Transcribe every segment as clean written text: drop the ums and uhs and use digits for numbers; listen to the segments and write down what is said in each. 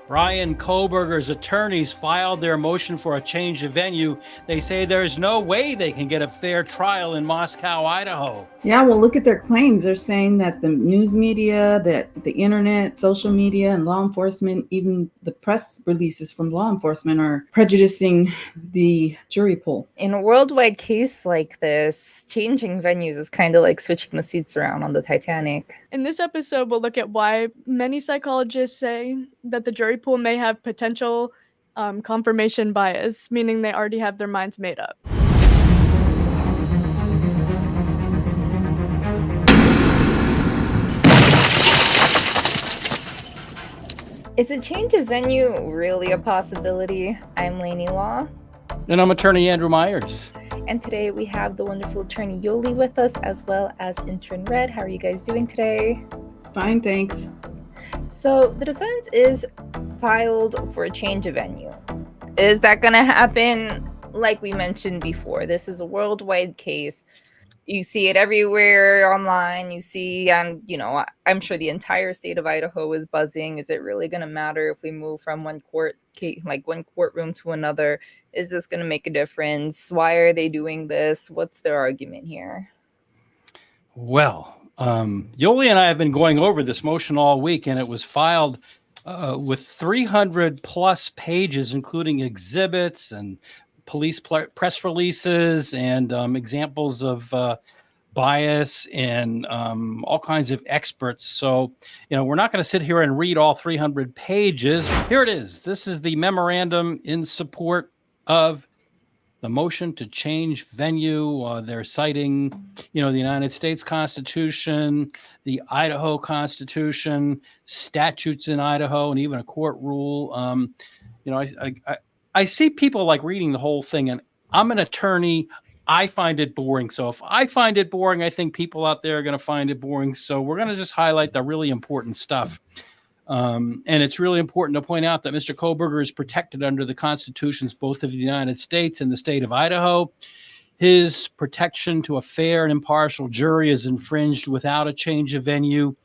Bryan Kohberger's attorneys filed their motion for a change of venue. They say there's no way they can get a fair trial in Moscow, Idaho. Yeah, well, look at their claims. They're saying that the news media, that the internet, social media, and law enforcement, even the press releases from law enforcement, are prejudicing the jury pool. In a worldwide case like this, changing venues is kind of like switching the seats around on the Titanic. In this episode, we'll look at why many psychologists say that the jury pool may have potential confirmation bias, meaning they already have their minds made up. Is a change of venue really a possibility? I'm Lainey Law. And I'm attorney Andrew Myers. And today we have the wonderful attorney Yoli with us, as well as intern Red. How are you guys doing today? Fine, thanks. So the defense is filed for a change of venue. Is that going to happen? Like we mentioned before, this is a worldwide case. You see it everywhere online. You see, I'm sure the entire state of Idaho is buzzing. Is it really going to matter if we move from one courtroom to another? Is this going to make a difference? Why are they doing this? What's their argument here? Well, Yoli and I have been going over this motion all week, and it was filed with 300 plus pages, including exhibits and police press releases and examples of bias and all kinds of experts. So, we're not going to sit here and read all 300 pages. Here it is. This is the memorandum in support of the motion to change venue. They're citing, the United States Constitution, the Idaho Constitution, statutes in Idaho, and even a court rule. I see people like reading the whole thing, and I'm an attorney. I find it boring. So if I find it boring, I think people out there are going to find it boring. So we're going to just highlight the really important stuff. And it's really important to point out that Mr. Kohberger is protected under the constitutions, both of the United States and the state of Idaho. His protection to a fair and impartial jury is infringed without a change of venue.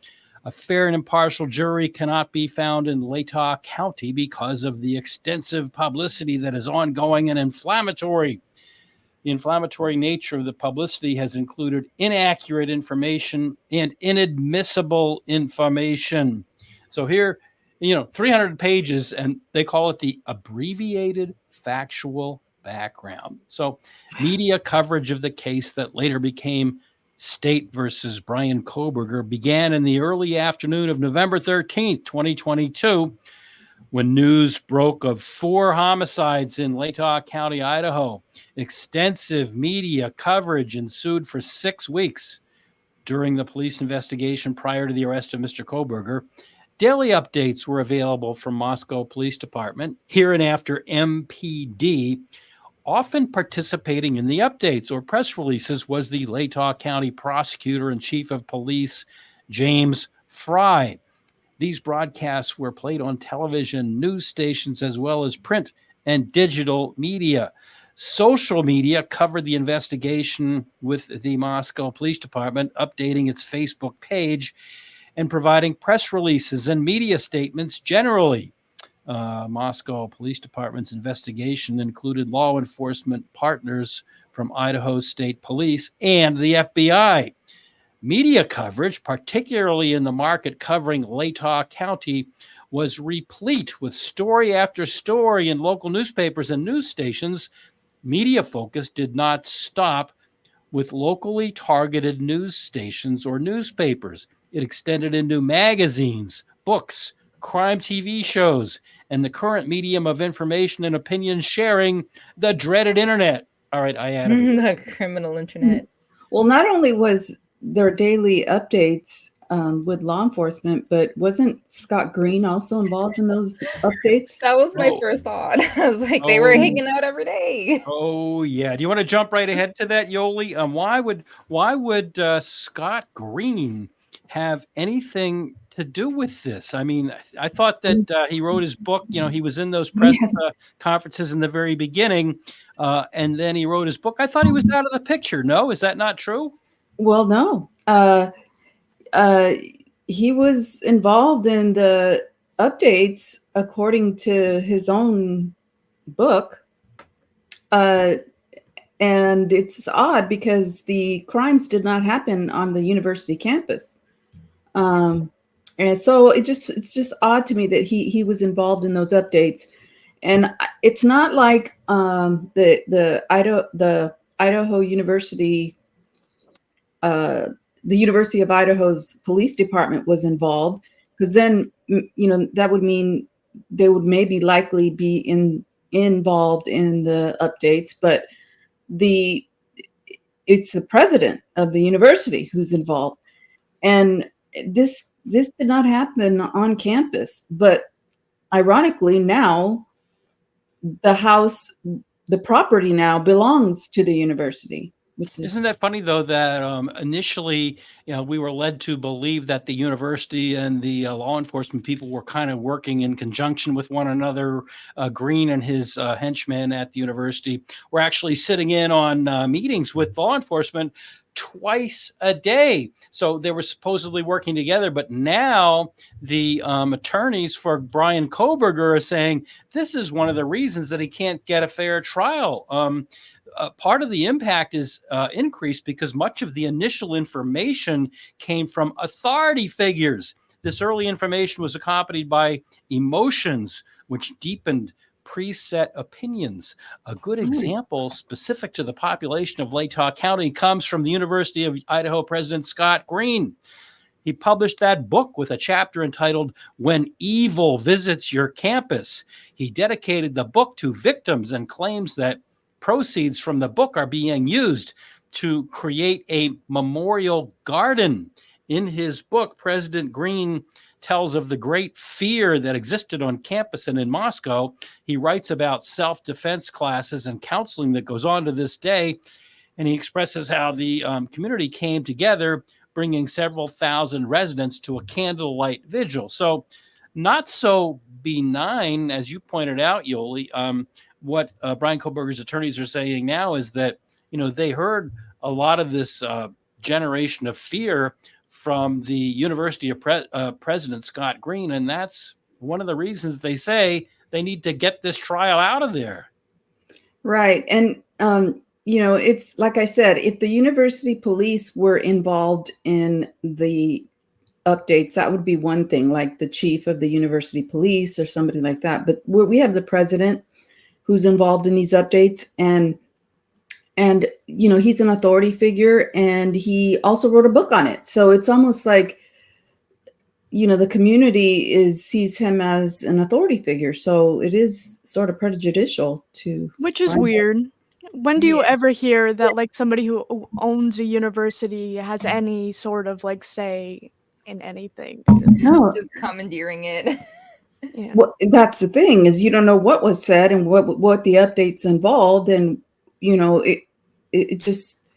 A fair and impartial jury cannot be found in Latah County because of the extensive publicity that is ongoing and inflammatory. The inflammatory nature of the publicity has included inaccurate information and inadmissible information. So here, 300 pages, and they call it the abbreviated factual background. So media coverage of the case that later became State versus Bryan Kohberger began in the early afternoon of November 13th, 2022, when news broke of 4 homicides in Latah County, Idaho. Extensive media coverage ensued for 6 weeks during the police investigation prior to the arrest of Mr. Kohberger. Daily updates were available from Moscow Police Department, hereinafter MPD. Often participating in the updates or press releases was the Latah County Prosecutor and Chief of Police, James Fry. These broadcasts were played on television, news stations, as well as print and digital media. Social media covered the investigation with the Moscow Police Department, updating its Facebook page and providing press releases and media statements generally. Moscow Police Department's investigation included law enforcement partners from Idaho State Police and the FBI. Media coverage, particularly in the market covering Latah County, was replete with story after story in local newspapers and news stations. Media focus did not stop with locally targeted news stations or newspapers. It extended into magazines, books, crime TV shows, and the current medium of information and opinion sharing, the dreaded internet. All right, I added the criminal internet. Well, not only was there daily updates with law enforcement, but wasn't Scott Green also involved in those updates? That was my first thought. I was like, they were hanging out every day. Oh, yeah. Do you want to jump right ahead to that, Yoli? Why would Scott Green have anything to do with this? I mean, I thought that he wrote his book. He was in those press conferences in the very beginning, and then he wrote his book. I thought he was out of the picture. No, is that not true? Well, no. He was involved in the updates, according to his own book, and it's odd because the crimes did not happen on the university campus. And so it's just odd to me that he was involved in those updates. And it's not like the Idaho University, the University of Idaho's police department was involved, because then that would mean they would maybe likely be involved in the updates, but it's the president of the university who's involved. And this did not happen on campus, but ironically now the property now belongs to the university. Isn't that funny, though, that initially, we were led to believe that the university and the law enforcement people were kind of working in conjunction with one another. Green and his henchmen at the university were actually sitting in on meetings with law enforcement twice a day. So they were supposedly working together. But now the attorneys for Bryan Kohberger are saying this is one of the reasons that he can't get a fair trial. Part of the impact is increased because much of the initial information came from authority figures. This early information was accompanied by emotions, which deepened preset opinions. A good example specific to the population of Latah County comes from the University of Idaho President Scott Green. He published that book with a chapter entitled When Evil Visits Your Campus. He dedicated the book to victims and claims that proceeds from the book are being used to create a memorial garden. In his book, President Green tells of the great fear that existed on campus and in Moscow. He writes about self-defense classes and counseling that goes on to this day. And he expresses how the community came together, bringing several thousand residents to a candlelight vigil. So not so benign, as you pointed out, Yoli. What Bryan Kohberger's attorneys are saying now is that, they heard a lot of this generation of fear from the University of President Scott Green, and that's one of the reasons they say they need to get this trial out of there. Right. And, it's like I said, if the university police were involved in the updates, that would be one thing, like the chief of the university police or somebody like that. But we have the president who's involved in these updates, and he's an authority figure, and he also wrote a book on it. So it's almost like, the community sees him as an authority figure. So it is sort of prejudicial to. Which is weird. When do you ever hear that like somebody who owns a university has any sort of like say in anything? No, Just commandeering it. Yeah. Well, that's the thing, is you don't know what was said and what the updates involved, and it just,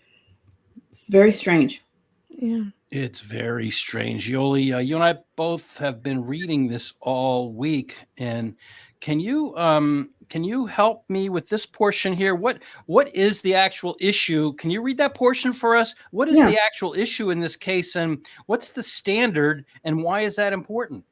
it's very strange. Yeah. It's very strange. Yoli, you and I both have been reading this all week, and can you help me with this portion here? What is the actual issue? Can you read that portion for us? What is the actual issue in this case, and what's the standard, and why is that important?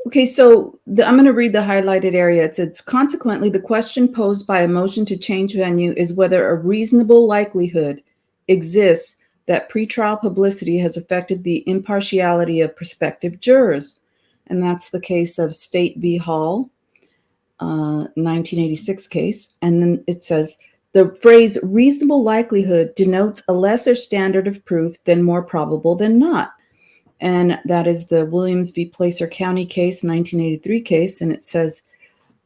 Okay, so I'm going to read the highlighted area. It says, consequently, the question posed by a motion to change venue is whether a reasonable likelihood exists that pretrial publicity has affected the impartiality of prospective jurors. And that's the case of State v. Hall, 1986 case. And then it says, the phrase reasonable likelihood denotes a lesser standard of proof than more probable than not. And that is the Williams v. Placer County case, 1983 case. And it says,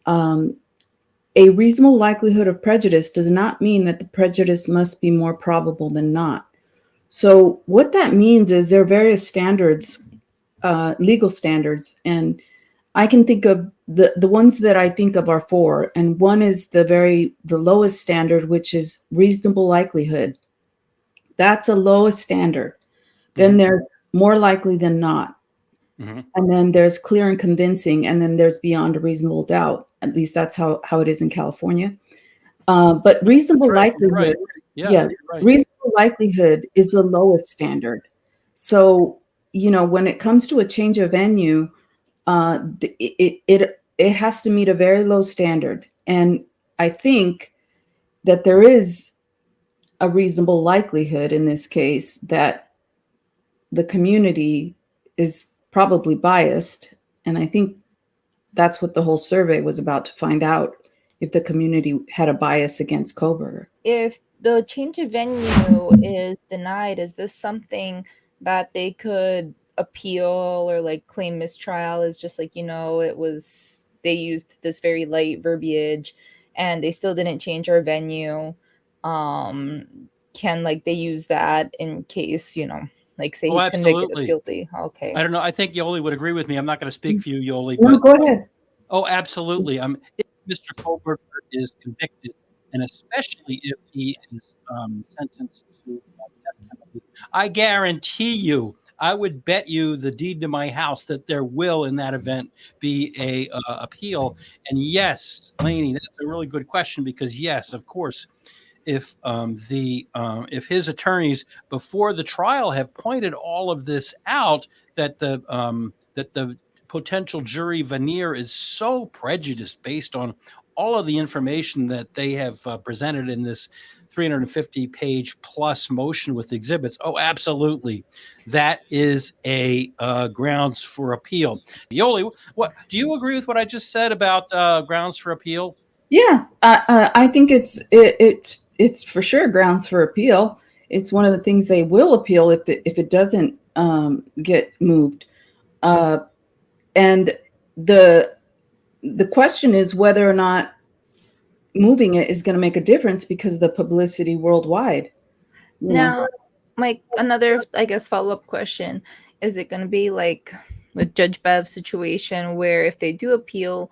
a reasonable likelihood of prejudice does not mean that the prejudice must be more probable than not. So what that means is there are various standards, legal standards. And I can think of the ones that I think of are four. And one is the lowest standard, which is reasonable likelihood. That's a lowest standard. Then there's more likely than not. Mm-hmm. And then there's clear and convincing, and then there's beyond a reasonable doubt. At least that's how it is in California. But reasonable likelihood, reasonable likelihood is the lowest standard. So, when it comes to a change of venue, it has to meet a very low standard. And I think that there is a reasonable likelihood in this case that the community is probably biased. And I think that's what the whole survey was about, to find out if the community had a bias against Kohberger. If the change of venue is denied, is this something that they could appeal or like claim mistrial? Is just like, they used this very light verbiage and they still didn't change our venue. Can like they use that in case, like say he's convicted as guilty? Okay. I don't know. I think Yoli would agree with me. I'm not going to speak for you, Yoli. No, but, go ahead. Oh, absolutely. If Mr. Kohberger is convicted, and especially if he is sentenced to death penalty, I guarantee you, I would bet you the deed to my house that there will, in that event, be a appeal. And yes, Lainey, that's a really good question, because yes, of course, if his attorneys before the trial have pointed all of this out, that the potential jury veneer is so prejudiced based on all of the information that they have presented in this 350-page plus motion with exhibits. Oh, absolutely. That is a grounds for appeal. Yoli, what do you agree with what I just said about grounds for appeal? Yeah, I think it's for sure grounds for appeal. It's one of the things they will appeal if it doesn't get moved. And the question is whether or not moving it is going to make a difference because of the publicity worldwide. Now, Mike, another, I guess, follow-up question. Is it going to be like with Judge Bev's situation where if they do appeal,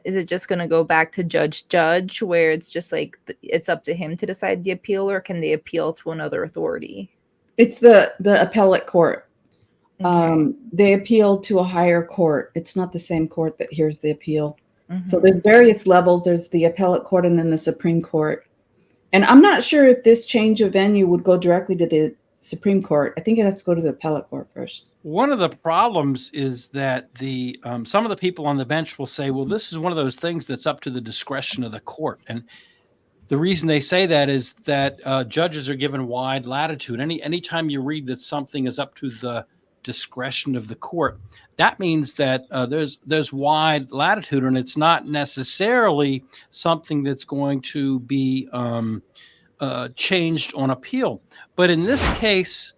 is it just going to go back to judge where it's just like it's up to him to decide the appeal, or can they appeal to another authority? It's the appellate court. Okay. They appeal to a higher court. It's not the same court that hears the appeal. Mm-hmm. So there's various levels. There's the appellate court and then the Supreme Court. And I'm not sure if this change of venue would go directly to the Supreme Court. I think it has to go to the appellate court first. One of the problems is that some of the people on the bench will say, well, this is one of those things that's up to the discretion of the court. And the reason they say that is that judges are given wide latitude. Anytime you read that something is up to the discretion of the court, that means that there's wide latitude, and it's not necessarily something that's going to be changed on appeal. But in this case,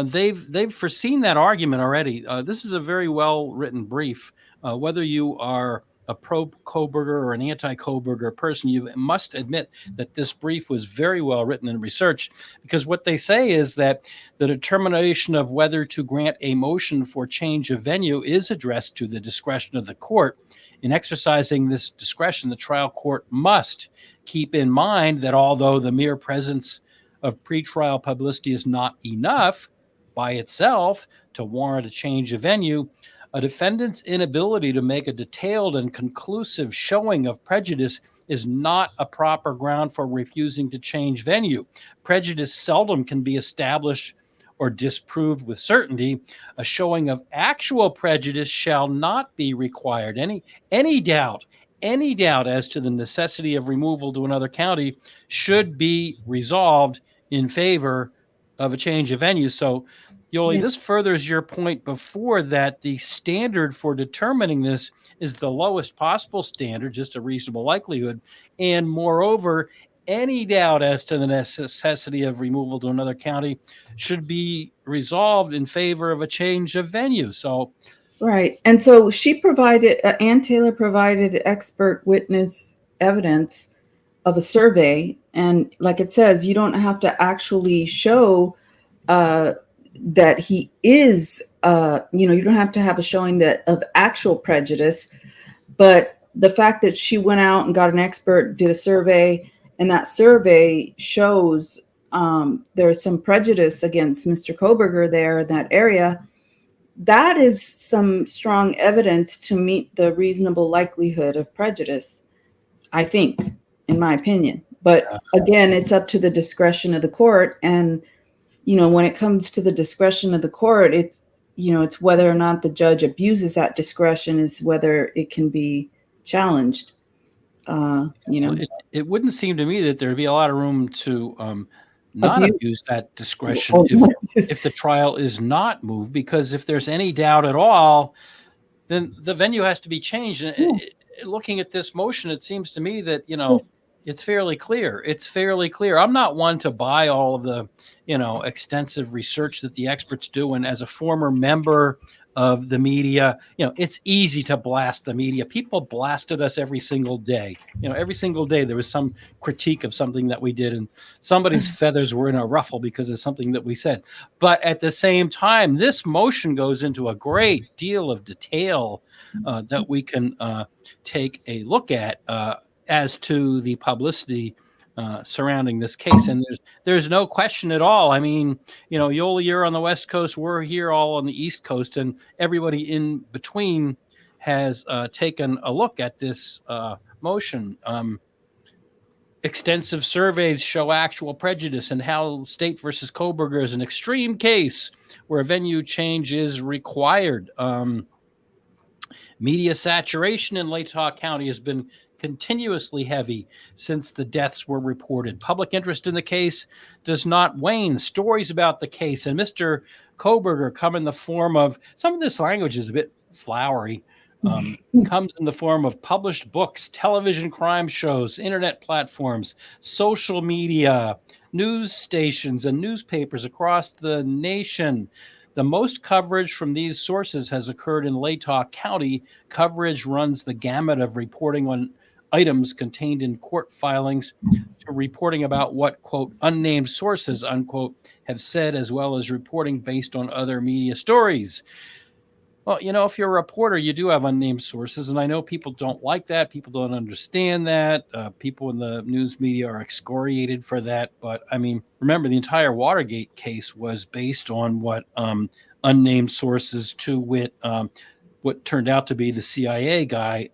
they've foreseen that argument already. This is a very well written brief. Whether you are a pro-Kohberger or an anti-Kohberger person, you must admit that this brief was very well written and researched, because what they say is that the determination of whether to grant a motion for change of venue is addressed to the discretion of the court. In exercising this discretion, the trial court must keep in mind that although the mere presence of pretrial publicity is not enough by itself to warrant a change of venue, a defendant's inability to make a detailed and conclusive showing of prejudice is not a proper ground for refusing to change venue. Prejudice seldom can be established or disproved with certainty. A showing of actual prejudice shall not be required. Any doubt as to the necessity of removal to another county should be resolved in favor of a change of venue. So, Yoli, this furthers your point before that the standard for determining this is the lowest possible standard, just a reasonable likelihood. And moreover, any doubt as to the necessity of removal to another county should be resolved in favor of a change of venue. So, right. And so Ann Taylor provided expert witness evidence of a survey. And like it says, you don't have to actually show that he is, you don't have to have a showing of actual prejudice, but the fact that she went out and got an expert, did a survey, and that survey shows there is some prejudice against Mr. Kohberger there in that area, that is some strong evidence to meet the reasonable likelihood of prejudice, I think, in my opinion. But again, it's up to the discretion of the court. And when it comes to the discretion of the court, it's whether or not the judge abuses that discretion is whether it can be challenged. Well, it wouldn't seem to me that there'd be a lot of room to not abuse that discretion if the trial is not moved, because if there's any doubt at all, then the venue has to be changed. And looking at this motion, it seems to me that, it's fairly clear. It's fairly clear. I'm not one to buy all of the, extensive research that the experts do. And as a former member of the media, it's easy to blast the media. People blasted us every single day. Every single day there was some critique of something that we did, and somebody's feathers were in a ruffle because of something that we said. But at the same time, this motion goes into a great deal of detail that we can take a look at as to the publicity surrounding this case. And there's no question at all. I mean, Yola, you're on the West Coast, we're here all on the East Coast, and everybody in between has taken a look at this motion. Extensive surveys show actual prejudice, and how State versus Kohberger is an extreme case where a venue change is required. Media saturation in Latah County has been continuously heavy since the deaths were reported. Public interest in the case does not wane. Stories about the case and Mr. Kohberger come in the form of, some of this language is a bit flowery, comes in the form of published books, television crime shows, internet platforms, social media, news stations, and newspapers across the nation. The most coverage from these sources has occurred in Latah County. Coverage runs the gamut of reporting on items contained in court filings to reporting about what, quote, unnamed sources, unquote, have said, as well as reporting based on other media stories. Well, if you're a reporter, you do have unnamed sources, and I know people don't like that. People don't understand that. People in the news media are excoriated for that. But, I mean, remember, the entire Watergate case was based on what unnamed sources, to wit, what turned out to be the CIA guy,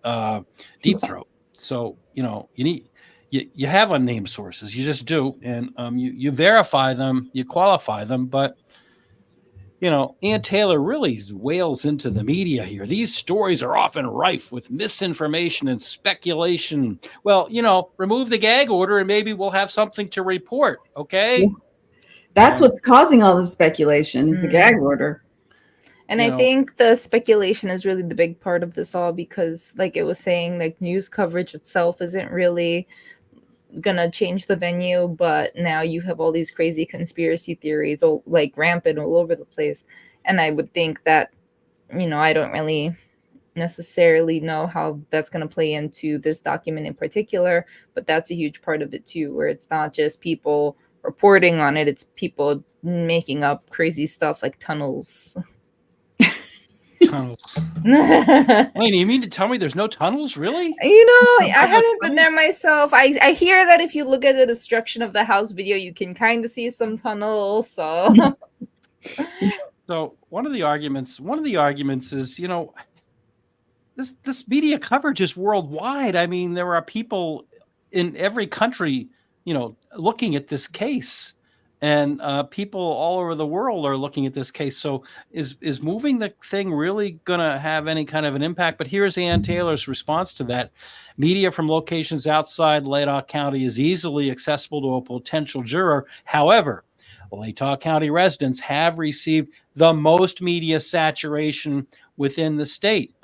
Deep Throat. So, you have unnamed sources. You just do, and you verify them, you qualify them, but Ann Taylor really wails into the media here. These stories are often rife with misinformation and speculation. Well, remove the gag order and maybe we'll have something to report, okay? That's what's causing all the speculation is the gag order. And I think the speculation is really the big part of this all, because like it was saying, like news coverage itself isn't really gonna change the venue, but now you have all these crazy conspiracy theories like rampant all over the place. And I would think that I don't really necessarily know how that's going to play into this document in particular, but that's a huge part of it too, where it's not just people reporting on it, it's people making up crazy stuff like tunnels. Tunnels. Wait, you mean to tell me there's no tunnels, really? I haven't been there myself. I hear that if you look at the destruction of the house video, you can kind of see some tunnels. So one of the arguments is, this media coverage is worldwide. I mean, there are people in every country, looking at this case. And people all over the world are looking at this case. So is moving the thing really going to have any kind of an impact? But here's Ann Taylor's response to that. Media from locations outside Latah County is easily accessible to a potential juror. However, Latah County residents have received the most media saturation within the state.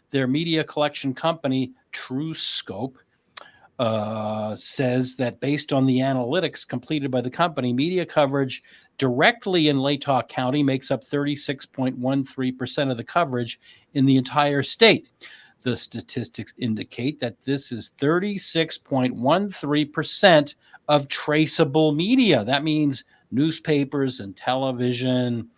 Their media collection company, TrueScope, says that based on the analytics completed by the company, media coverage directly in Latah County makes up 36.13% of the coverage in the entire state. The statistics indicate that this is 36.13% of traceable media. That means newspapers and television.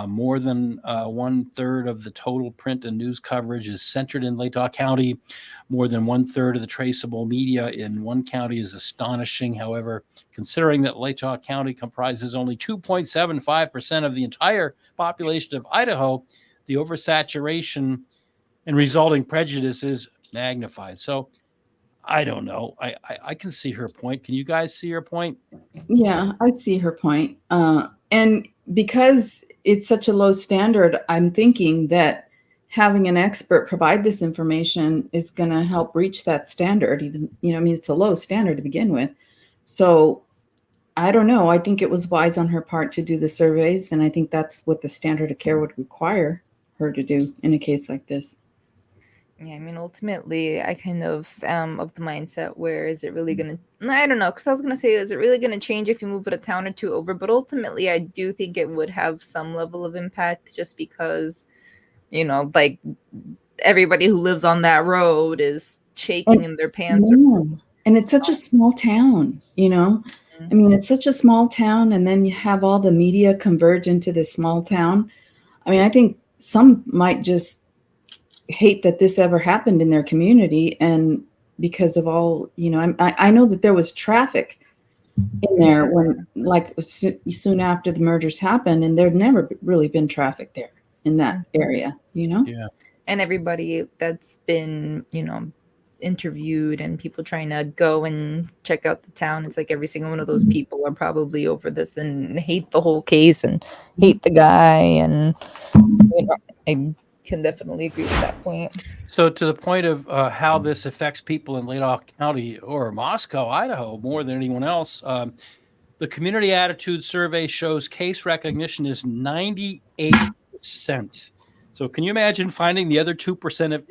More than 1/3 of the total print and news coverage is centered in Latah County. More than 1/3 of the traceable media in one county is astonishing. However, considering that Latah County comprises only 2.75% of the entire population of Idaho, the oversaturation and resulting prejudice is magnified. So I don't know. I can see her point. Can you guys see her point? Yeah, I see her point. And because it's such a low standard, I'm thinking that having an expert provide this information is going to help reach that standard. Even, I mean, it's a low standard to begin with. So I don't know. I think it was wise on her part to do the surveys. And I think that's what the standard of care would require her to do in a case like this. Yeah, I mean, ultimately, I kind of am of the mindset where is it really going to, I don't know, because I was going to say, is it really going to change if you move it a town or two over? But ultimately, I do think it would have some level of impact just because, like everybody who lives on that road is shaking in their pants. And it's such a small town, I mean, it's such a small town, and then you have all the media converge into this small town. I mean, I think some might just hate that this ever happened in their community, and because of all, I know that there was traffic in there when, like, soon after the murders happened, and there'd never really been traffic there in that area, Yeah. And everybody that's been, interviewed and people trying to go and check out the town, it's like every single one of those people are probably over this and hate the whole case and hate the guy, and I can definitely agree with that point. So to the point of how this affects people in Latah County or Moscow, Idaho, more than anyone else, the community attitude survey shows case recognition is 98%. So can you imagine finding the other 2% of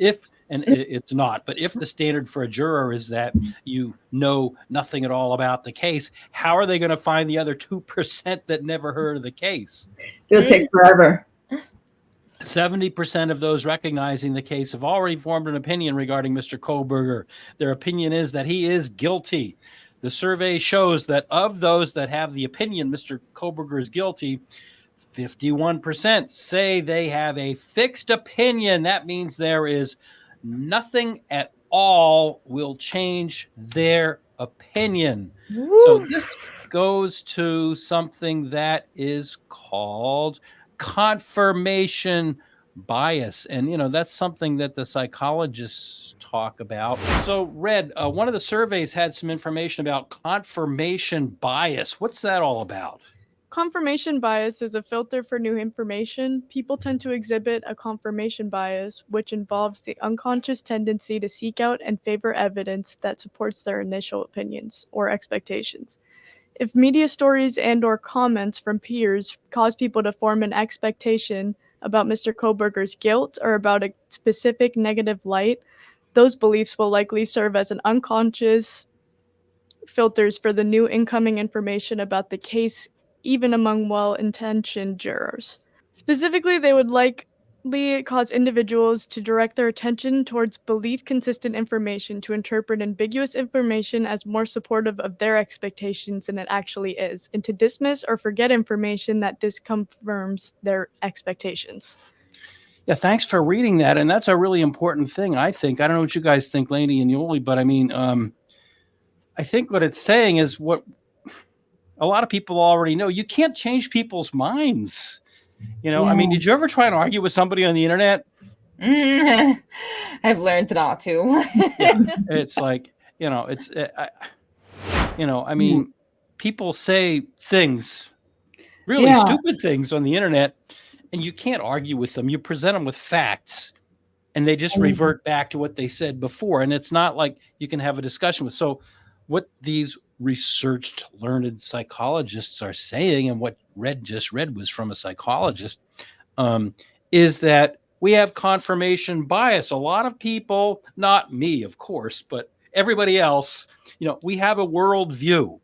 and it's not, but if the standard for a juror is that you know nothing at all about the case, how are they going to find the other 2% that never heard of the case? It'll take forever. 70% of those recognizing the case have already formed an opinion regarding Mr. Kohberger. Their opinion is that he is guilty. The survey shows that of those that have the opinion Mr. Kohberger is guilty, 51% say they have a fixed opinion. That means there is nothing at all will change their opinion. Woo. So this goes to something that is called confirmation bias. And, that's something that the psychologists talk about. So, Red, one of the surveys had some information about confirmation bias. What's that all about? Confirmation bias is a filter for new information. People tend to exhibit a confirmation bias, which involves the unconscious tendency to seek out and favor evidence that supports their initial opinions or expectations. If media stories and/or comments from peers cause people to form an expectation about Mr. Kohberger's guilt or about a specific negative light, those beliefs will likely serve as an unconscious filters for the new incoming information about the case, even among well-intentioned jurors. Specifically, they would likely cause individuals to direct their attention towards belief-consistent information, to interpret ambiguous information as more supportive of their expectations than it actually is, and to dismiss or forget information that disconfirms their expectations. Yeah, thanks for reading that. And that's a really important thing, I think. I don't know what you guys think, Lainey and Yoli, but I mean, I think what it's saying is what a lot of people already know. You can't change people's minds. I mean, did you ever try and argue with somebody on the internet? I've learned not to. Yeah, it's like, I mean, people say things, really stupid things on the internet, and you can't argue with them. You present them with facts, and they just revert back to what they said before. And it's not like you can have a discussion with. So what these researched, learned psychologists are saying, and what Red just read was from a psychologist, is that we have confirmation bias. A lot of people, not me, of course, but everybody else, we have a worldview.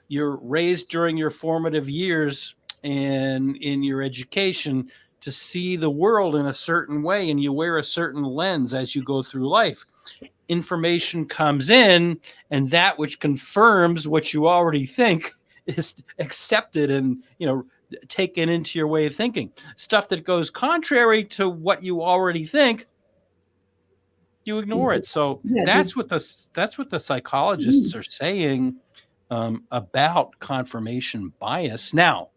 You're raised during your formative years and in your education to see the world in a certain way, and you wear a certain lens as you go through life. Information comes in, and that which confirms what you already think is accepted and, taken into your way of thinking. Stuff that goes contrary to what you already think, you ignore it. So that's what the psychologists are saying about confirmation bias. Now,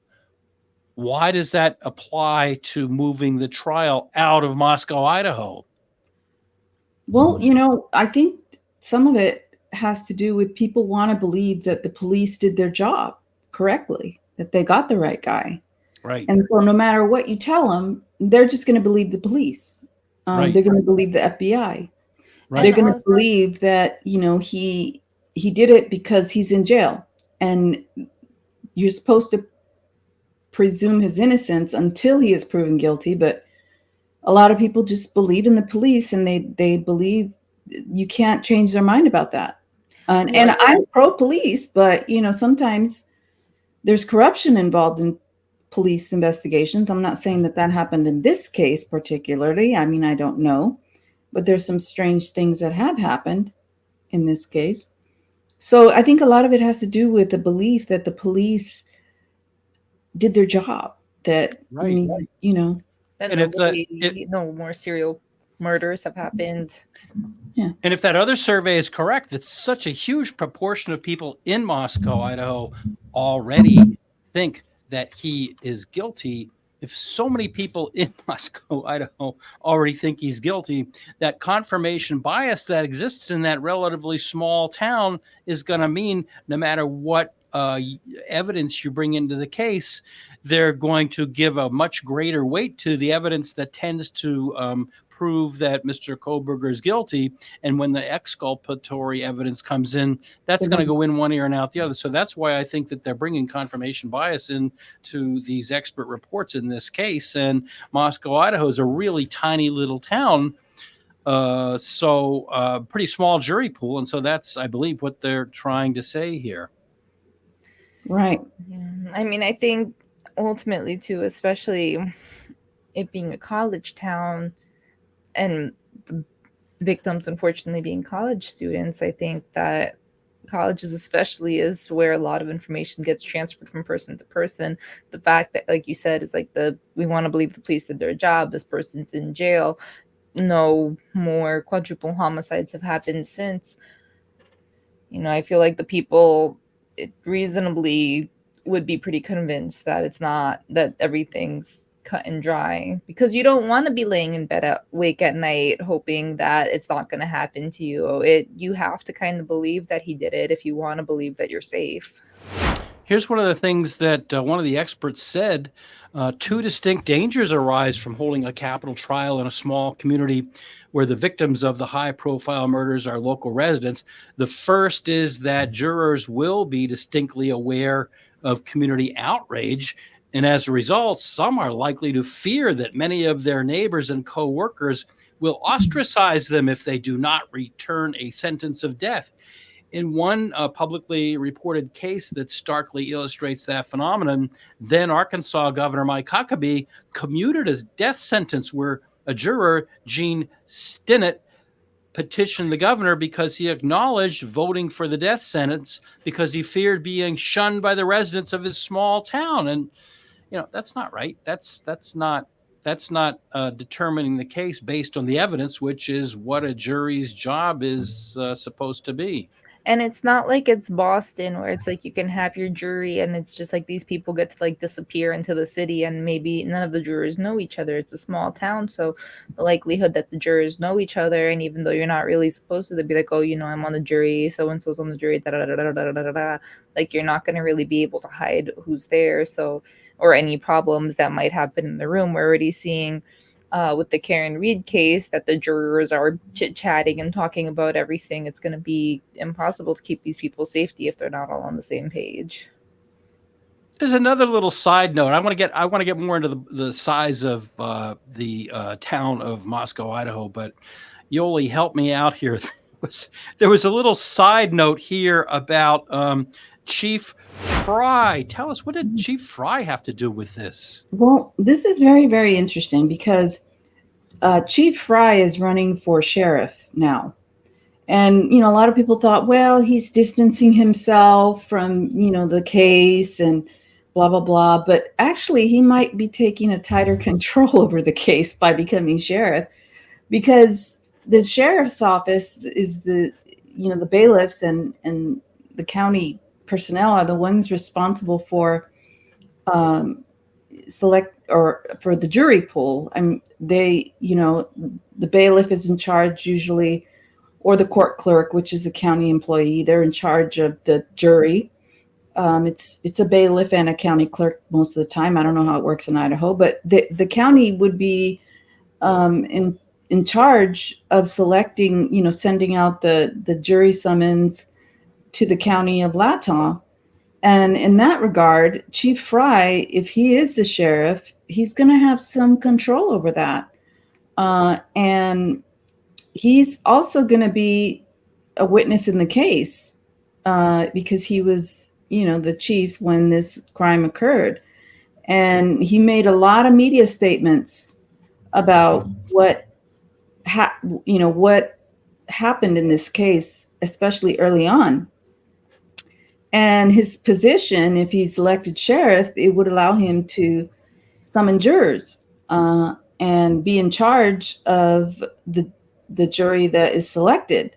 why does that apply to moving the trial out of Moscow, Idaho? Well, I think some of it has to do with people want to believe that the police did their job correctly, that they got the right guy. Right. And so no matter what you tell them, they're just going to believe the police. Right. They're going to believe the FBI. Right. They're going to also, believe that, he did it because he's in jail. And you're supposed to presume his innocence until he is proven guilty. But a lot of people just believe in the police, and they believe you can't change their mind about that. And I'm pro police, but sometimes there's corruption involved in police investigations. I'm not saying that happened in this case particularly. I mean, I don't know, but there's some strange things that have happened in this case. So I think a lot of it has to do with the belief that the police did their job, that, Right. that And no more serial murders have happened. And if that other survey is correct, that such a huge proportion of people in Moscow, Idaho, already think that he is guilty. If so many people in Moscow, Idaho, already think he's guilty, that confirmation bias that exists in that relatively small town is going to mean no matter what evidence you bring into the case, they're going to give a much greater weight to the evidence that tends to prove that Mr. Kohberger is guilty. And when the exculpatory evidence comes in, that's going to go in one ear and out the other. So that's why I think that they're bringing confirmation bias into these expert reports in this case. And Moscow, Idaho is a really tiny little town. So pretty small jury pool. And so that's, I believe, what they're trying to say here. Right. Yeah. I mean, I think ultimately too, especially it being a college town and the victims unfortunately being college students, I think that colleges especially is where a lot of information gets transferred from person to person. The fact that, like you said, is like we want to believe the police did their job, this person's in jail, no more quadruple homicides have happened since. I feel like the people reasonably would be pretty convinced that it's not, that everything's cut and dry, because you don't want to be laying in bed awake at night hoping that it's not going to happen to you. You have to kind of believe that he did it if you want to believe that you're safe. Here's one of the things that one of the experts said. Two distinct dangers arise from holding a capital trial in a small community where the victims of the high-profile murders are local residents. The first is that jurors will be distinctly aware of community outrage, and as a result, some are likely to fear that many of their neighbors and co-workers will ostracize them if they do not return a sentence of death. In one publicly reported case that starkly illustrates that phenomenon, then Arkansas Governor Mike Huckabee commuted a death sentence where a juror, Gene Stinnett, petitioned the governor because he acknowledged voting for the death sentence because he feared being shunned by the residents of his small town. And, that's not right. That's not determining the case based on the evidence, which is what a jury's job is supposed to be. And it's not like it's Boston where it's like you can have your jury and it's just like these people get to like disappear into the city and maybe none of the jurors know each other. It's a small town, so the likelihood that the jurors know each other, and even though you're not really supposed to, they'd be like, oh, I'm on the jury, so and so's on the jury, da da da da da da da. Like, you're not going to really be able to hide who's there, so, or any problems that might happen in the room. We're already seeing with the Karen Reed case that the jurors are chit-chatting and talking about everything. It's going to be impossible to keep these people's safety if they're not all on the same page. There's another little side note. I want to get more into the size of the town of Moscow, Idaho, but Yoli, help me out here. There was a little side note here about Chief Fry. Tell us, what did Chief Fry have to do with this? Well, this is very, very interesting because Chief Fry is running for sheriff now. And, a lot of people thought, well, he's distancing himself from, the case and blah, blah, blah. But actually, he might be taking a tighter control over the case by becoming sheriff, because the sheriff's office is the bailiffs and the county personnel are the ones responsible for select or for the jury pool. I mean, the bailiff is in charge usually, or the court clerk, which is a county employee. They're in charge of the jury. It's a bailiff and a county clerk most of the time. I don't know how it works in Idaho, but the county would be in charge of selecting, sending out the jury summons to the county of Latah. And in that regard, Chief Fry, if he is the sheriff, he's going to have some control over that. And he's also going to be a witness in the case because he was, the chief when this crime occurred. And he made a lot of media statements about what happened in this case, especially early on. And his position, if he's elected sheriff, it would allow him to summon jurors and be in charge of the jury that is selected,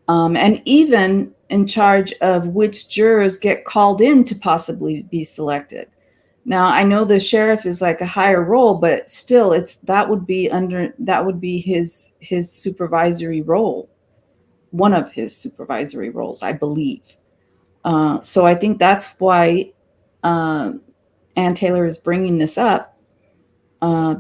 and even in charge of which jurors get called in to possibly be selected. Now, I know the sheriff is like a higher role, but still, that would be his supervisory role, one of his supervisory roles, I believe. So I think that's why Ann Taylor is bringing this up,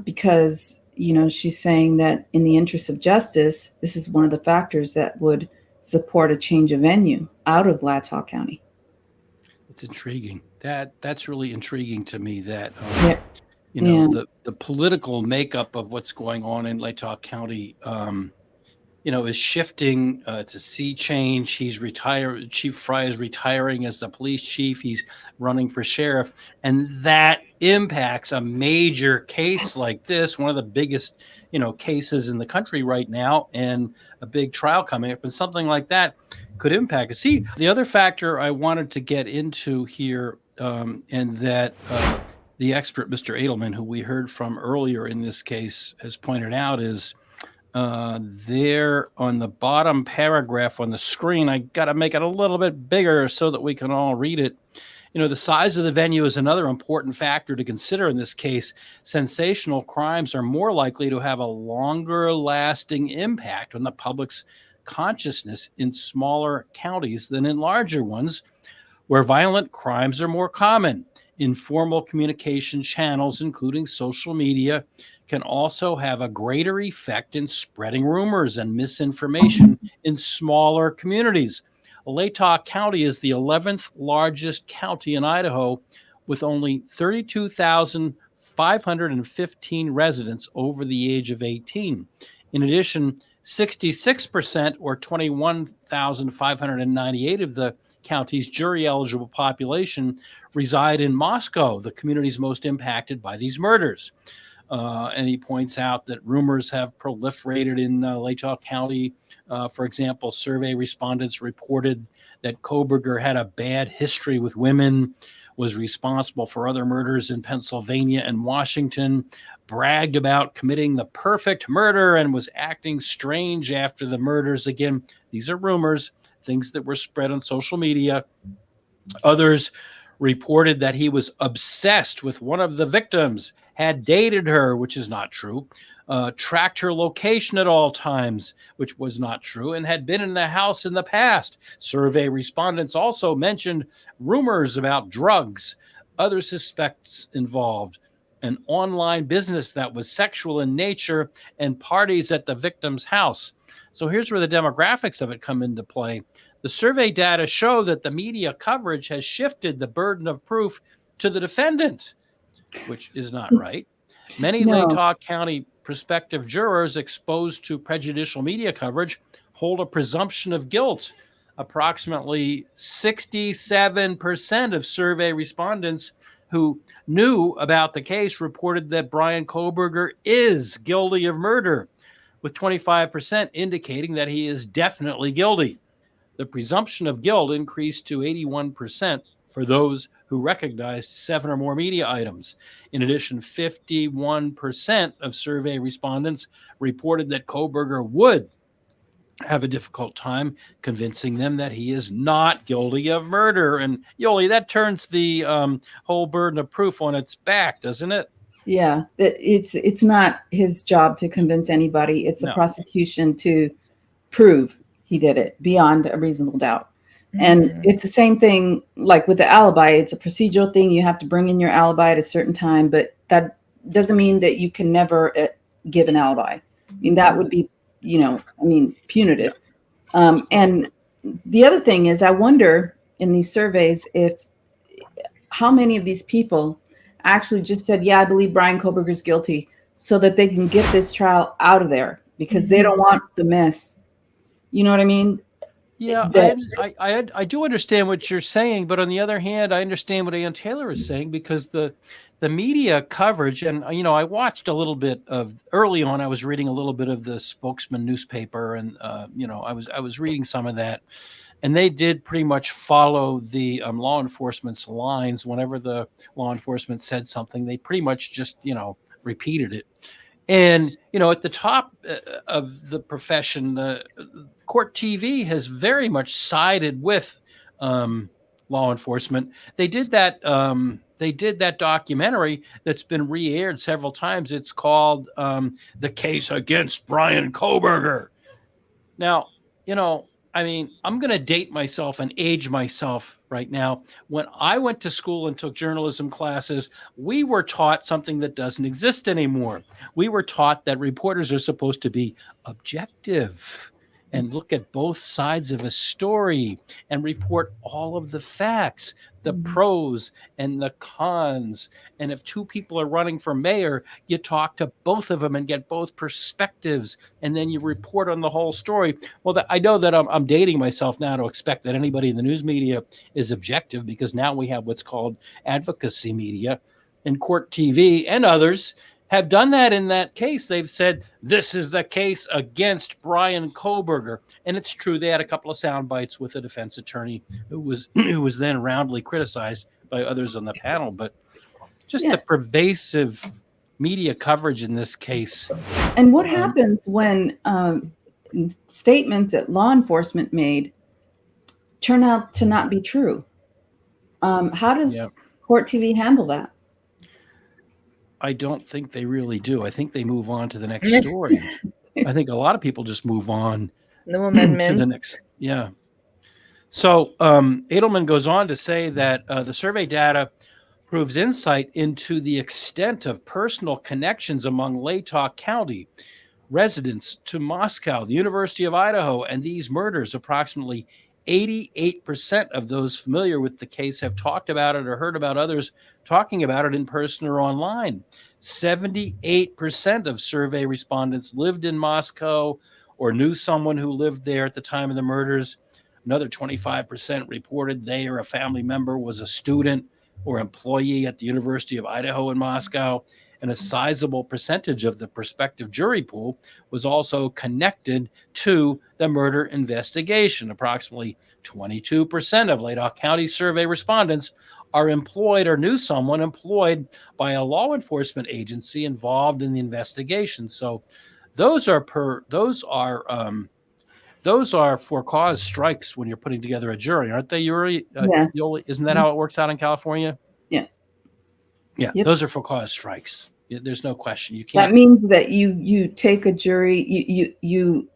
because she's saying that in the interest of justice, this is one of the factors that would support a change of venue out of Latah County. It's intriguing. That's really intriguing to me. That the political makeup of what's going on in Latah County, is shifting. It's a sea change. He's retired. Chief Fry is retiring as the police chief. He's running for sheriff, and that impacts a major case like this, one of the biggest cases in the country right now, and a big trial coming up, and something like that could impact it. See, the other factor I wanted to get into here, and that the expert, Mr. Edelman, who we heard from earlier in this case, has pointed out is there on the bottom paragraph on the screen. I got to make it a little bit bigger so that we can all read it. The size of the venue is another important factor to consider in this case. Sensational crimes are more likely to have a longer lasting impact on the public's consciousness in smaller counties than in larger ones, where violent crimes are more common. Informal communication channels, including social media, can also have a greater effect in spreading rumors and misinformation in smaller communities. Latah County is the 11th largest county in Idaho, with only 32,515 residents over the age of 18. In addition, 66%, or 21,598 of the county's jury-eligible population reside in Moscow, the communities most impacted by these murders. And he points out that rumors have proliferated in Latah County. For example, survey respondents reported that Kohberger had a bad history with women, was responsible for other murders in Pennsylvania and Washington, bragged about committing the perfect murder, and was acting strange after the murders. Again, these are rumors, things that were spread on social media. Others reported that he was obsessed with one of the victims, had dated her, which is not true, tracked her location at all times, which was not true, and had been in the house in the past. Survey respondents also mentioned rumors about drugs, other suspects involved, an online business that was sexual in nature, and parties at the victim's house. So here's where the demographics of it come into play. The survey data show that the media coverage has shifted the burden of proof to the defendant, which is not right. Many Latah County prospective jurors exposed to prejudicial media coverage hold a presumption of guilt. Approximately 67% of survey respondents who knew about the case reported that Bryan Kohberger is guilty of murder, with 25% indicating that he is definitely guilty. The presumption of guilt increased to 81% for those who recognized 7 or more media items. In addition, 51% of survey respondents reported that Kohberger would have a difficult time convincing them that he is not guilty of murder. And Yoli, that turns the whole burden of proof on its back, doesn't it? Yeah, it's not his job to convince anybody. It's the prosecution to prove he did it beyond a reasonable doubt. And Mm. it's the same thing like with the alibi. It's a procedural thing. You have to bring in your alibi at a certain time, but that doesn't mean that you can never give an alibi. I mean, that would be, punitive. And the other thing is, I wonder in these surveys how many of these people actually just said, yeah, I believe Bryan Kohberger's guilty, so that they can get this trial out of there because they don't want the mess. You know what I mean? Yeah, That- I do understand what you're saying, but on the other hand, I understand what Ann Taylor is saying, because the media coverage, and I watched a little bit of early on. I was reading a little bit of the Spokesman newspaper, and I was reading some of that, and they did pretty much follow the law enforcement's lines. Whenever the law enforcement said something, they pretty much just repeated it. And at the top of the profession, the Court TV has very much sided with law enforcement. They did that. They did that documentary that's been re-aired several times. It's called "The Case Against Bryan Kohberger." Now, I'm going to date myself and age myself right now. When I went to school and took journalism classes, we were taught something that doesn't exist anymore. We were taught that reporters are supposed to be objective and look at both sides of a story and report all of the facts, the pros and the cons. And if two people are running for mayor, you talk to both of them and get both perspectives, and then you report on the whole story. Well, I know that I'm dating myself now to expect that anybody in the news media is objective, because now we have what's called advocacy media, and Court TV and others have done that. In that case, they've said, this is the case against Bryan Kohberger. And it's true. They had a couple of sound bites with a defense attorney who was then roundly criticized by others on the panel. But just the pervasive media coverage in this case. And what happens when statements that law enforcement made turn out to not be true? How does Court TV handle that? I don't think they really do. I think they move on to the next story. I think a lot of people just move on No amendments. to the next. Yeah. So Edelman goes on to say that the survey data proves insight into the extent of personal connections among Latah County residents to Moscow, the University of Idaho, and these murders. Approximately 88% of those familiar with the case have talked about it or heard about others talking about it in person or online. 78% of survey respondents lived in Moscow or knew someone who lived there at the time of the murders. Another 25% reported they or a family member was a student or employee at the University of Idaho in Moscow. And a sizable percentage of the prospective jury pool was also connected to the murder investigation. Approximately 22% of Latah County survey respondents are employed or knew someone employed by a law enforcement agency involved in the investigation. So those are for cause strikes when you're putting together a jury, aren't they, Yuri? Yoli? Isn't that how it works out in California? Yeah. Yeah, Yep. Those are for cause strikes. There's no question. You can't. That means that you take a jury, you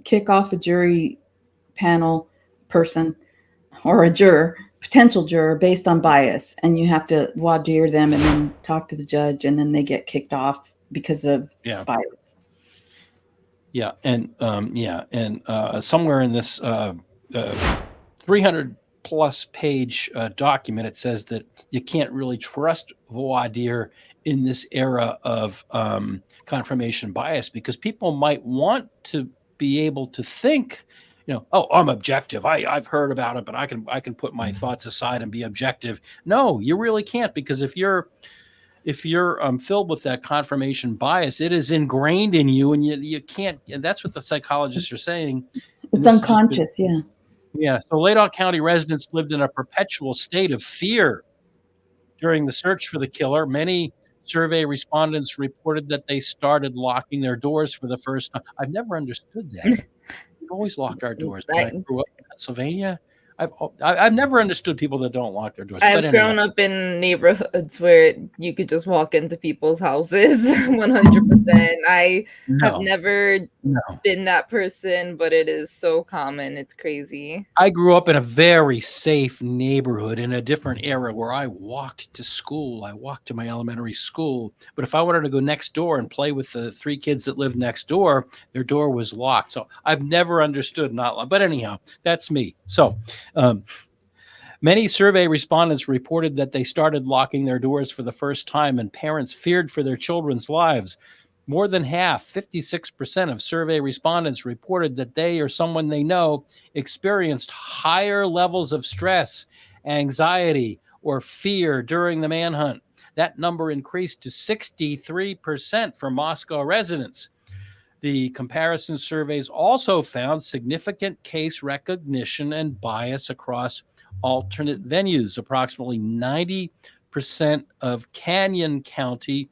kick off a jury panel person or a juror, potential juror, based on bias, and you have to voir dire them and then talk to the judge, and then they get kicked off because of bias. Yeah, and somewhere in this 300 plus page document, it says that you can't really trust voir dire in this era of confirmation bias, because people might want to be able to think, oh, I'm objective. I've heard about it, but I can put my thoughts aside and be objective. No, you really can't, because if you're filled with that confirmation bias, it is ingrained in you, and you can't. And that's what the psychologists are saying. It's unconscious. Yeah. So Latah County residents lived in a perpetual state of fear during the search for the killer. Many survey respondents reported that they started locking their doors for the first time. I've never understood that. We've always locked our doors. When I grew up in Pennsylvania, I've never understood people that don't lock their doors. I've grown up in neighborhoods where you could just walk into people's houses 100%. I have never been that person, but it is so common. It's crazy. I grew up in a very safe neighborhood in a different era where I walked to school. I walked to my elementary school. But if I wanted to go next door and play with the 3 kids that lived next door, their door was locked. So I've never understood but anyhow, that's me. So many survey respondents reported that they started locking their doors for the first time, and parents feared for their children's lives. More than half, 56% of survey respondents reported that they or someone they know experienced higher levels of stress, anxiety, or fear during the manhunt. That number increased to 63% for Moscow residents. The comparison surveys also found significant case recognition and bias across alternate venues. Approximately 90% of Canyon County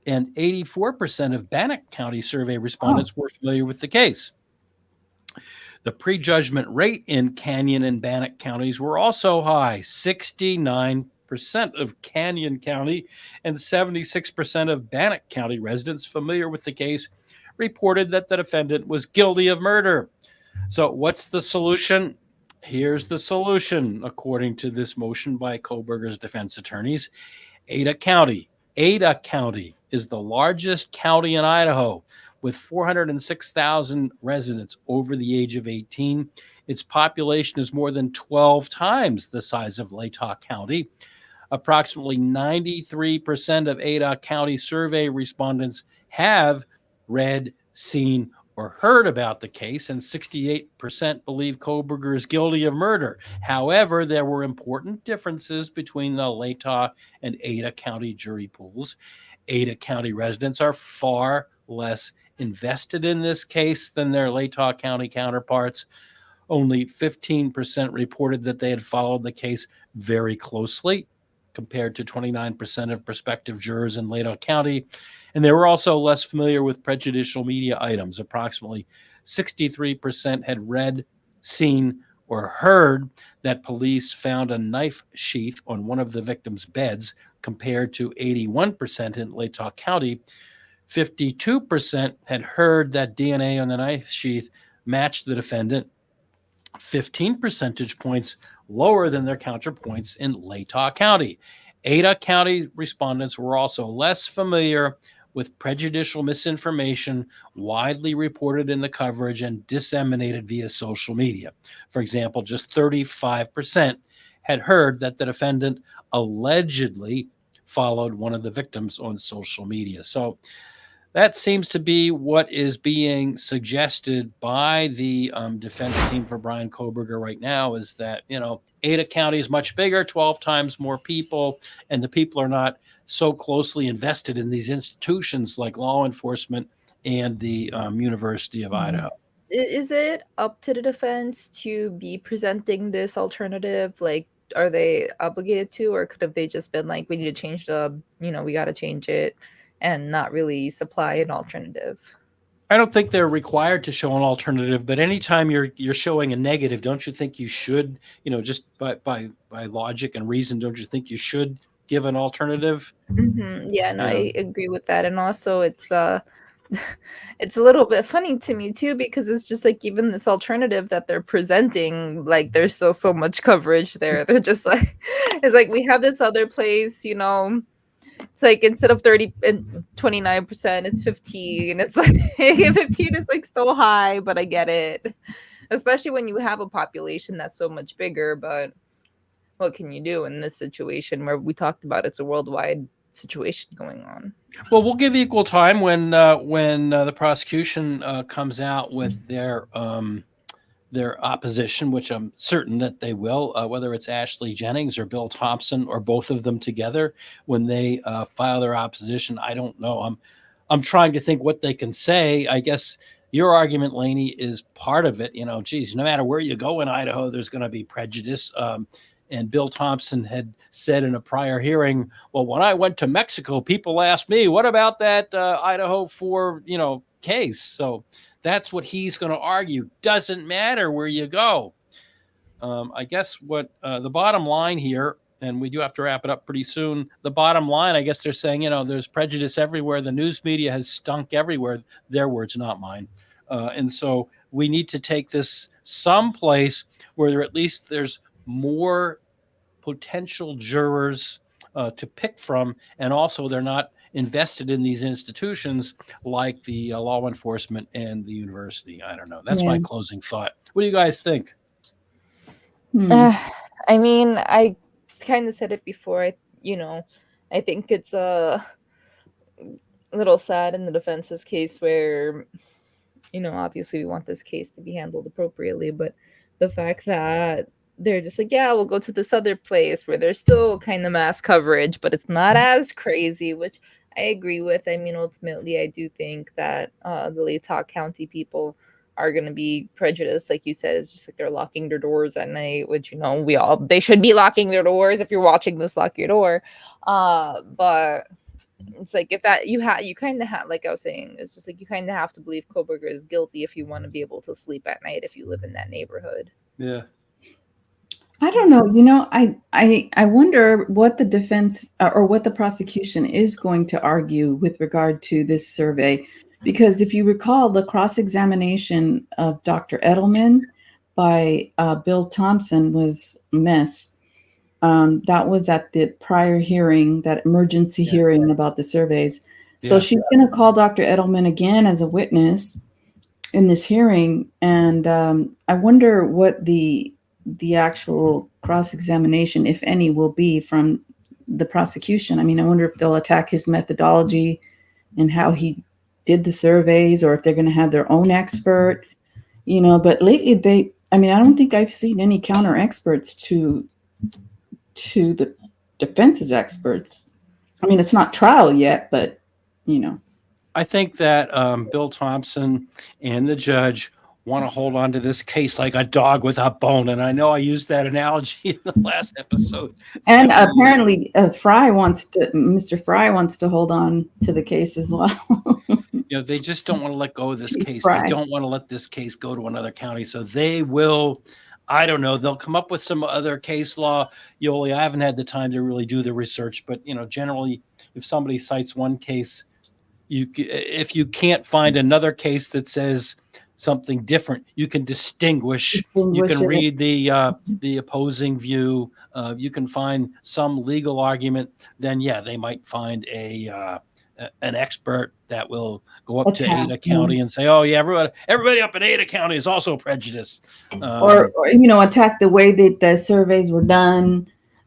and 84% of Bannock County survey respondents were familiar with the case. The prejudgment rate in Canyon and Bannock counties were also high. 69% of Canyon County and 76% of Bannock County residents familiar with the case reported that the defendant was guilty of murder. So what's the solution? Here's the solution, according to this motion by Kohberger's defense attorneys. Ada County is the largest county in Idaho with 406,000 residents over the age of 18. Its population is more than 12 times the size of Latah County. Approximately 93% of Ada County survey respondents have read, seen, or heard about the case, and 68% believe Kohberger is guilty of murder. However, there were important differences between the Latah and Ada County jury pools. Ada County residents are far less invested in this case than their Latah County counterparts. Only 15% reported that they had followed the case very closely, compared to 29% of prospective jurors in Latah County. And they were also less familiar with prejudicial media items. Approximately 63% had read, seen, or heard that police found a knife sheath on one of the victim's beds, compared to 81% in Latah County. 52% had heard that DNA on the knife sheath matched the defendant, 15 percentage points lower than their counterpoints in Latah County. Ada County respondents were also less familiar with prejudicial misinformation widely reported in the coverage and disseminated via social media. For example, just 35% had heard that the defendant allegedly followed one of the victims on social media. So that seems to be what is being suggested by the defense team for Bryan Kohberger right now, is that, Ada County is much bigger, 12 times more people, and the people are not so closely invested in these institutions like law enforcement and the University of Idaho. Is it up to the defense to be presenting this alternative? Like, are they obligated to, or could have they just been like, we need to change we got to change it, and not really supply an alternative? I don't think they're required to show an alternative, but anytime you're showing a negative, don't you think you should, just by logic and reason, don't you think you should give an alternative? Mm-hmm. Yeah, no, I agree with that. And also it's it's a little bit funny to me too, because it's just like, even this alternative that they're presenting, like, there's still so much coverage there. They're just like, it's like, we have this other place, it's like, instead of 30 and 29%, it's 15. It's like 15 is like so high, but I get it, especially when you have a population that's so much bigger. But what can you do in this situation where we talked about it's a worldwide situation going on? Well, we'll give equal time when the prosecution comes out with their opposition, which I'm certain that they will, whether it's Ashley Jennings or Bill Thompson or both of them together. When they file their opposition, I don't know. I'm trying to think what they can say. I guess your argument, Lainey, is part of it. No matter where you go in Idaho, there's going to be prejudice. And Bill Thompson had said in a prior hearing, well, when I went to Mexico, people asked me, what about that Idaho 4, case? So that's what he's going to argue. Doesn't matter where you go. I guess what the bottom line here, and we do have to wrap it up pretty soon. The bottom line, I guess they're saying, there's prejudice everywhere. The news media has stunk everywhere. Their words, not mine. And so we need to take this someplace where at least there's more potential jurors to pick from, and also they're not invested in these institutions like the law enforcement and the university. I don't know. That's my closing thought. What do you guys think? I mean, I kind of said it before. I think it's a little sad in the defense's case where, obviously we want this case to be handled appropriately, but the fact that they're just like, yeah, we'll go to this other place where there's still kind of mass coverage, but it's not as crazy, which I agree with. I mean, ultimately, I do think that the Latah County people are going to be prejudiced, like you said. It's just like they're locking their doors at night, which they should be locking their doors. If you're watching this, lock your door. But it's like if that you kind of have, like I was saying, it's just like you kind of have to believe Kohberger is guilty if you want to be able to sleep at night if you live in that neighborhood. Yeah. I don't know. I wonder what the defense or what the prosecution is going to argue with regard to this survey. Because if you recall, the cross-examination of Dr. Edelman by Bill Thompson was a mess. That was at the prior hearing, that emergency hearing about the surveys. So she's going to call Dr. Edelman again as a witness in this hearing. And I wonder what the actual cross-examination, if any, will be from the prosecution. I mean, I wonder if they'll attack his methodology and how he did the surveys, or if they're going to have their own expert, but lately I don't think I've seen any counter experts to the defense's experts. I mean, it's not trial yet, but I think that Bill Thompson and the judge want to hold on to this case like a dog with a bone. And I know I used that analogy in the last episode. And apparently Mr. Fry wants to hold on to the case as well. They just don't want to let go of this case. They don't want to let this case go to another county. So they will, I don't know, they'll come up with some other case law. Yoli, I haven't had the time to really do the research, but generally if somebody cites one case, if you can't find another case that says something different, you can distinguish you can read the opposing view, you can find some legal argument, then they might find an expert that will go up to Ada County and say, oh yeah, everybody up in Ada County is also prejudiced, or attack the way that the surveys were done,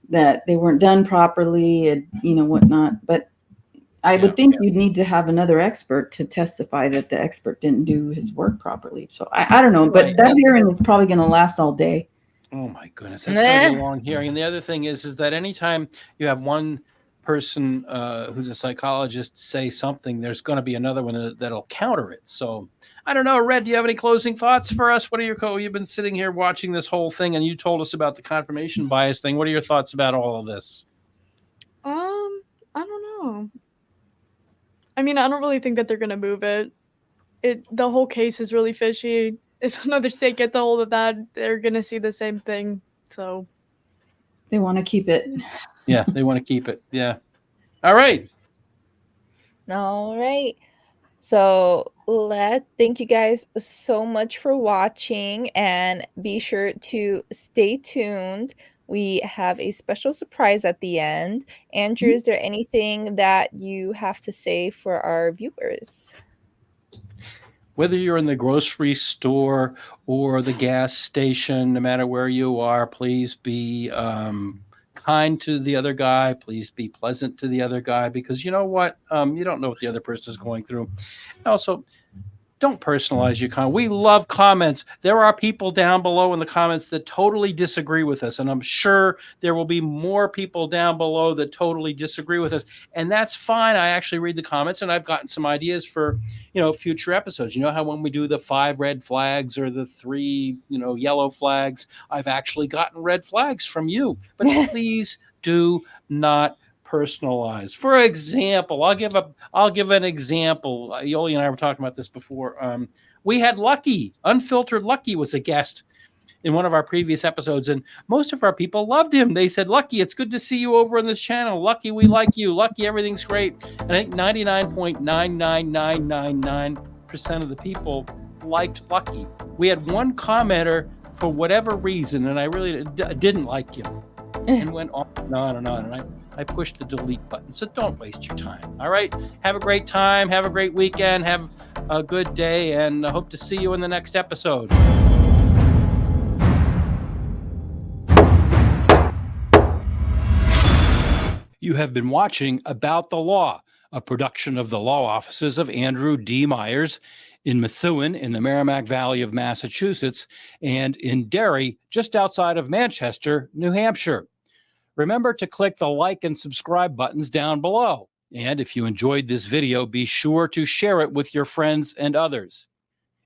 that they weren't done properly, and whatnot. But I would think you'd need to have another expert to testify that the expert didn't do his work properly. So I don't know, but that hearing is probably going to last all day. Oh my goodness, that's going to be a long hearing. And the other thing is that anytime you have one person who's a psychologist say something, there's going to be another one that'll counter it. So I don't know, Red, do you have any closing thoughts for us? What are you've been sitting here watching this whole thing, and you told us about the confirmation bias thing. What are your thoughts about all of this? I don't know. I mean, I don't really think that they're going to move it. The whole case is really fishy. If another state gets a hold of that, they're going to see the same thing. So they want to keep it. Yeah, they want to keep it. Yeah. All right. So thank you guys so much for watching, and be sure to stay tuned. We have a special surprise at the end. Andrew, is there anything that you have to say for our viewers? Whether you're in the grocery store or the gas station, no matter where you are, please be kind to the other guy. Please be pleasant to the other guy, because you know what? You don't know what the other person is going through. Also, don't personalize your comment. We love comments. There are people down below in the comments that totally disagree with us, and I'm sure there will be more people down below that totally disagree with us, and that's fine. I actually read the comments, and I've gotten some ideas for future episodes. You know how when we do the 5 red flags or the 3 yellow flags, I've actually gotten red flags from you. But please do not personalized. For example, I'll give an example. Yoli and I were talking about this before. We had Lucky, Unfiltered Lucky was a guest, in one of our previous episodes, and most of our people loved him. They said, Lucky, it's good to see you over on this channel. Lucky, we like you. Lucky, everything's great. And I think 99.99999% of the people liked Lucky. We had one commenter for whatever reason, and I really didn't like him, and went on and on and on. And I pushed the delete button. So don't waste your time. All right. Have a great time. Have a great weekend. Have a good day. And I hope to see you in the next episode. You have been watching About the Law, a production of the law offices of Andrew D. Myers in Methuen in the Merrimack Valley of Massachusetts and in Derry, just outside of Manchester, New Hampshire. Remember to click the like and subscribe buttons down below. And if you enjoyed this video, be sure to share it with your friends and others.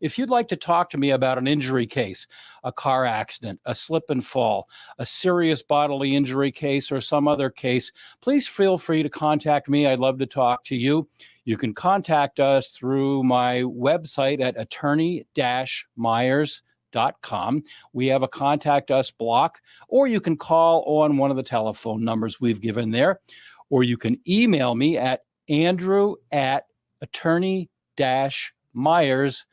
If you'd like to talk to me about an injury case, a car accident, a slip and fall, a serious bodily injury case, or some other case, please feel free to contact me. I'd love to talk to you. You can contact us through my website at attorney-myers.com. We have a contact us block, or you can call on one of the telephone numbers we've given there, or you can email me at andrew@attorney-myers.com.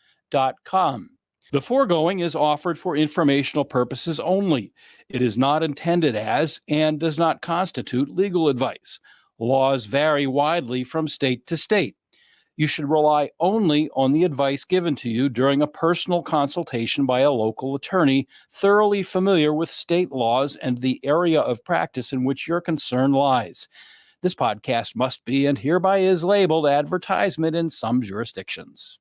The foregoing is offered for informational purposes only. It is not intended as and does not constitute legal advice. Laws vary widely from state to state. You should rely only on the advice given to you during a personal consultation by a local attorney thoroughly familiar with state laws and the area of practice in which your concern lies. This podcast must be and hereby is labeled advertisement in some jurisdictions.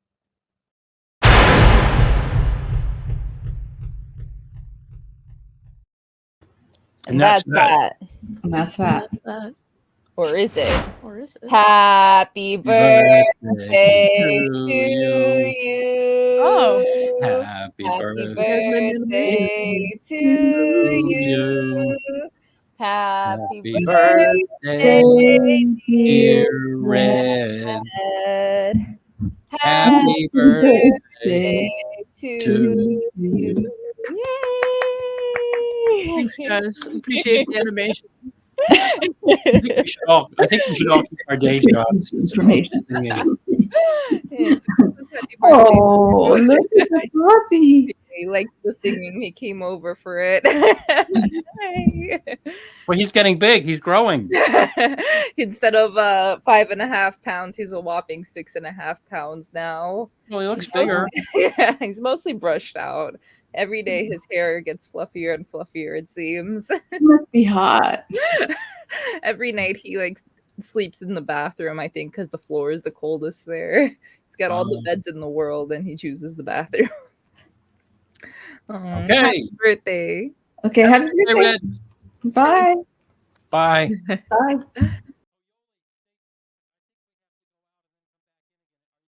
And that's that. And that's that. Or is it? Or is it? Happy birthday to you. Oh. Happy Happy birthday birthday to you. Happy birthday, birthday, dear Red. Red. Happy birthday to to you. Yay! Thanks, guys. Appreciate the animation. I think we should all keep our day jobs. Information. Yes, happy birthday. Oh, look at the puppy. He liked the singing. He came over for it. Well, he's getting big. He's growing. Instead of 5.5 pounds, he's a whopping 6.5 pounds now. Well, he looks bigger. Yeah, he's mostly brushed out. Every day his hair gets fluffier and fluffier, it seems. It must be hot. Every night he sleeps in the bathroom, I think, because the floor is the coldest there. He's got all the beds in the world and he chooses the bathroom. Okay. Happy birthday. Okay, happy birthday. Red. Bye. Bye. Bye.